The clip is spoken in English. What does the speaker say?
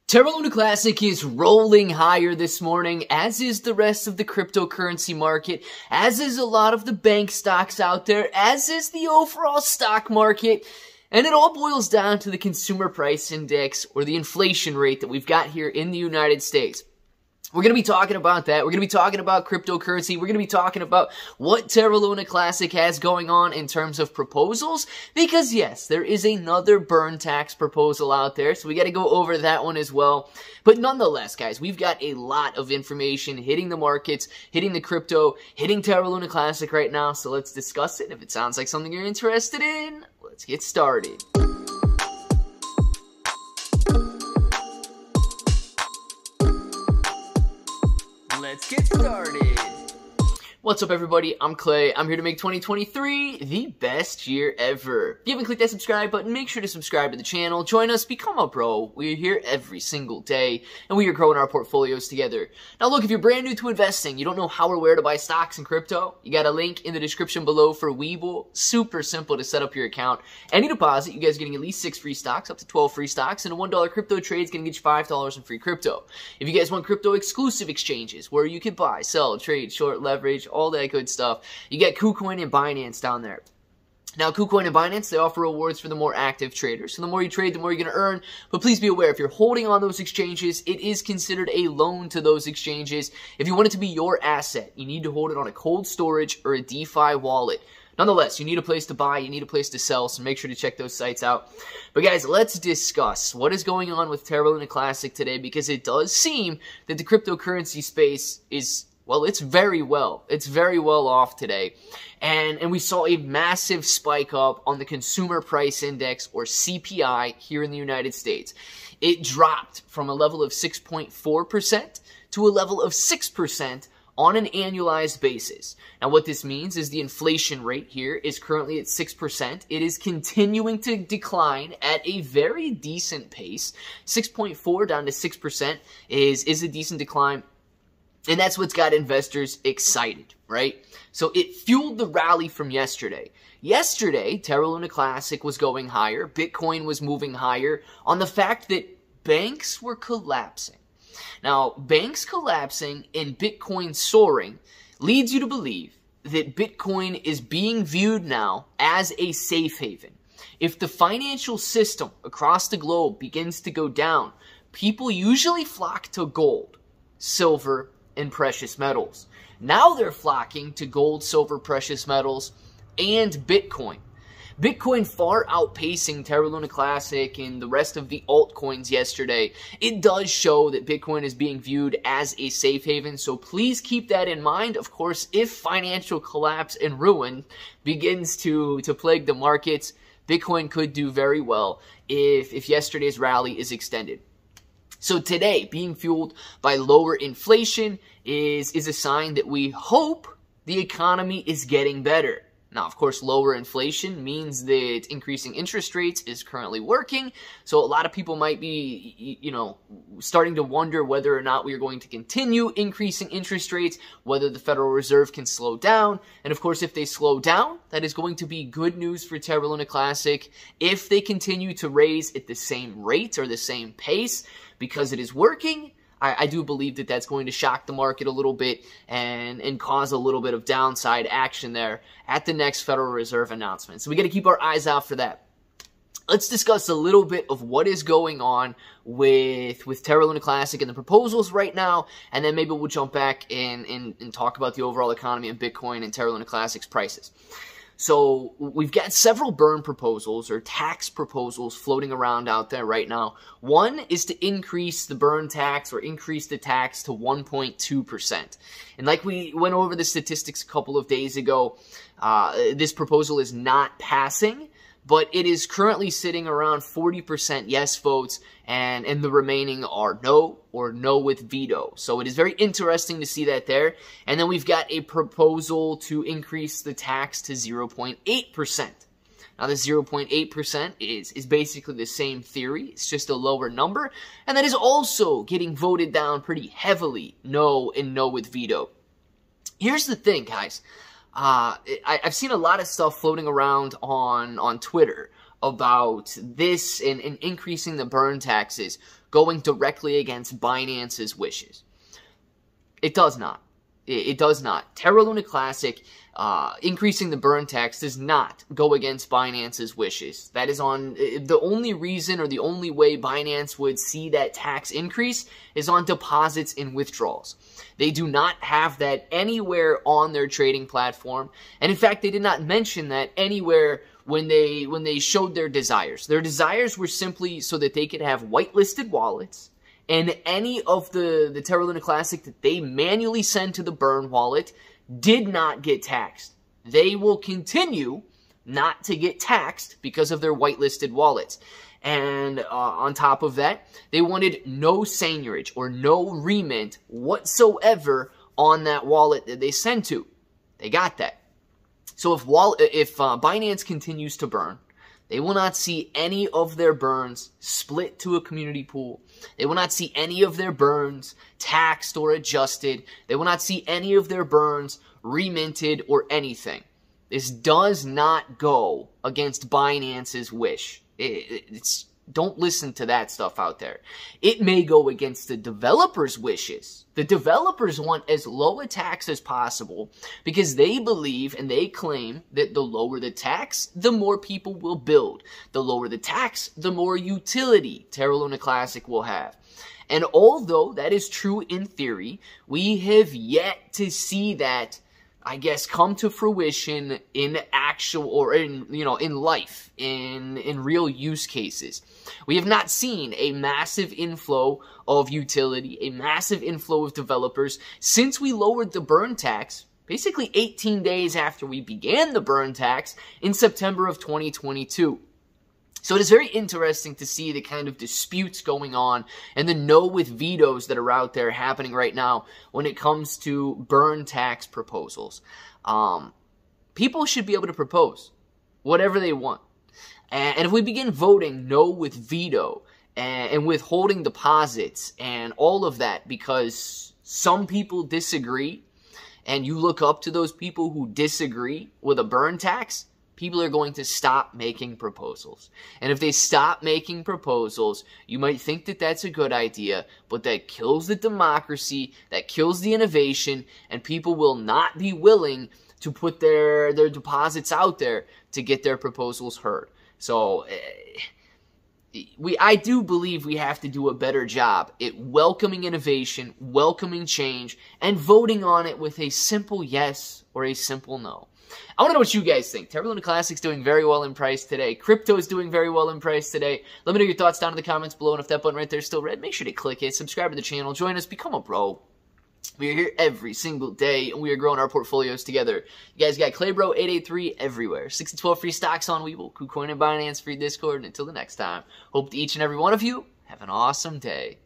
Terra Luna Classic is rolling higher this morning, as is the rest of the cryptocurrency market, as is a lot of the bank stocks out there, as is the overall stock market. And it all boils down to the consumer price index, or the inflation rate that we've got here in the United States. We're going to be talking about that. We're going to be talking about cryptocurrency. We're going to be talking about what Terra Luna Classic has going on in terms of proposals. Because yes, there is another burn tax proposal out there. So we got to go over that one as well. But nonetheless, guys, we've got a lot of information hitting the markets, hitting the crypto, hitting Terra Luna Classic right now. So let's discuss it. If it sounds like something you're interested in, let's get started. Let's get started. What's up, everybody? I'm Clay. I'm here to make 2023 the best year ever. If you haven't clicked that subscribe button, make sure to subscribe to the channel. Join us, become a pro. We're here every single day, and we are growing our portfolios together. Now, look, if you're brand new to investing, you don't know how or where to buy stocks and crypto, you got a link in the description below for Webull. Super simple to set up your account. Any deposit, you guys are getting at least 6 free stocks, up to 12 free stocks, and a $1 crypto trade is going to get you $5 in free crypto. If you guys want crypto exclusive exchanges, where you can buy, sell, trade, short, leverage, all that good stuff, you get KuCoin and Binance down there. Now, KuCoin and Binance, they offer rewards for the more active traders. So the more you trade, the more you're going to earn. But please be aware, if you're holding on those exchanges, it is considered a loan to those exchanges. If you want it to be your asset, you need to hold it on a cold storage or a DeFi wallet. Nonetheless, you need a place to buy, you need a place to sell, so make sure to check those sites out. But guys, let's discuss what is going on with Terra Luna Classic today, because it does seem that the cryptocurrency space is, well, it's very well off today. And we saw a massive spike up on the consumer price index, or CPI, here in the United States. It dropped from a level of 6.4% to a level of 6% on an annualized basis. Now, what this means is the inflation rate here is currently at 6%. It is continuing to decline at a very decent pace. 6.4 down to 6% is a decent decline. And that's what's got investors excited, right? So it fueled the rally from yesterday. Yesterday, Terra Luna Classic was going higher. Bitcoin was moving higher on the fact that banks were collapsing. Now, banks collapsing and Bitcoin soaring leads you to believe that Bitcoin is being viewed now as a safe haven. If the financial system across the globe begins to go down, people usually flock to gold, silver, and precious metals. Now they're flocking to gold, silver, precious metals, and Bitcoin. Bitcoin far outpacing Terra Luna Classic and the rest of the altcoins yesterday. It does show that Bitcoin is being viewed as a safe haven, so please keep that in mind. Of course, if financial collapse and ruin begins to plague the markets, Bitcoin could do very well if yesterday's rally is extended. So today, being fueled by lower inflation is a sign that we hope the economy is getting better. Now, of course, lower inflation means that increasing interest rates is currently working. So a lot of people might be, starting to wonder whether or not we are going to continue increasing interest rates, whether the Federal Reserve can slow down. And of course, if they slow down, that is going to be good news for Terra Luna Classic. If they continue to raise at the same rate or the same pace, because it is working, I do believe that that's going to shock the market a little bit and cause a little bit of downside action there at the next Federal Reserve announcement. So we got to keep our eyes out for that. Let's discuss a little bit of what is going on with Terra Luna Classic and the proposals right now, and then maybe we'll jump back and talk about the overall economy and Bitcoin and Terra Luna Classic's prices. So we've got several burn proposals or tax proposals floating around out there right now. One is to increase the burn tax or increase the tax to 1.2%. And like we went over the statistics a couple of days ago, this proposal is not passing, but it is currently sitting around 40% yes votes, and the remaining are no or no with veto. So it is very interesting to see that there. And then we've got a proposal to increase the tax to 0.8%. Now, the 0.8% is basically the same theory. It's just a lower number. And that is also getting voted down pretty heavily, no and no with veto. Here's the thing, guys. I've seen a lot of stuff floating around on Twitter about this and increasing the burn taxes going directly against Binance's wishes. It does not. It does not. Terra Luna Classic, increasing the burn tax does not go against Binance's wishes. That is on, the only reason or the only way Binance would see that tax increase is on deposits and withdrawals. They do not have that anywhere on their trading platform. And in fact, they did not mention that anywhere when they showed their desires. Their desires were simply so that they could have whitelisted wallets, and any of the Terra Luna Classic that they manually send to the burn wallet did not get taxed. They will continue not to get taxed because of their whitelisted wallets. And on top of that, they wanted no seigniorage or no remint whatsoever on that wallet that they send to. They got that. So if Binance continues to burn, they will not see any of their burns split to a community pool. They will not see any of their burns taxed or adjusted. They will not see any of their burns reminted or anything. This does not go against Binance's wish. Don't listen to that stuff out there. It may go against the developers' wishes. The developers want as low a tax as possible because they believe and they claim that the lower the tax, the more people will build. The lower the tax, the more utility Terra Luna Classic will have. And although that is true in theory, we have yet to see that, I guess, come to fruition in actual, or in life, in real use cases. We have not seen a massive inflow of utility, a massive inflow of developers since we lowered the burn tax, basically 18 days after we began the burn tax in September of 2022. So it is very interesting to see the kind of disputes going on and the no with vetoes that are out there happening right now when it comes to burn tax proposals. People should be able to propose whatever they want. And if we begin voting no with veto and withholding deposits and all of that because some people disagree, and you look up to those people who disagree with a burn tax, people are going to stop making proposals. And if they stop making proposals, you might think that that's a good idea, but that kills the democracy, that kills the innovation, and people will not be willing to put their deposits out there to get their proposals heard. So I do believe we have to do a better job at welcoming innovation, welcoming change, and voting on it with a simple yes or a simple no. I want to know what you guys think. Terra Luna Classic's doing very well in price today. Crypto is doing very well in price today. Let me know your thoughts down in the comments below. And if that button right there is still red, make sure to click it. Subscribe to the channel. Join us. Become a bro. We are here every single day, and we are growing our portfolios together. You guys got ClayBro 883 everywhere. 6 to 12 free stocks on Webull, KuCoin and Binance, free Discord. And until the next time, hope that each and every one of you have an awesome day.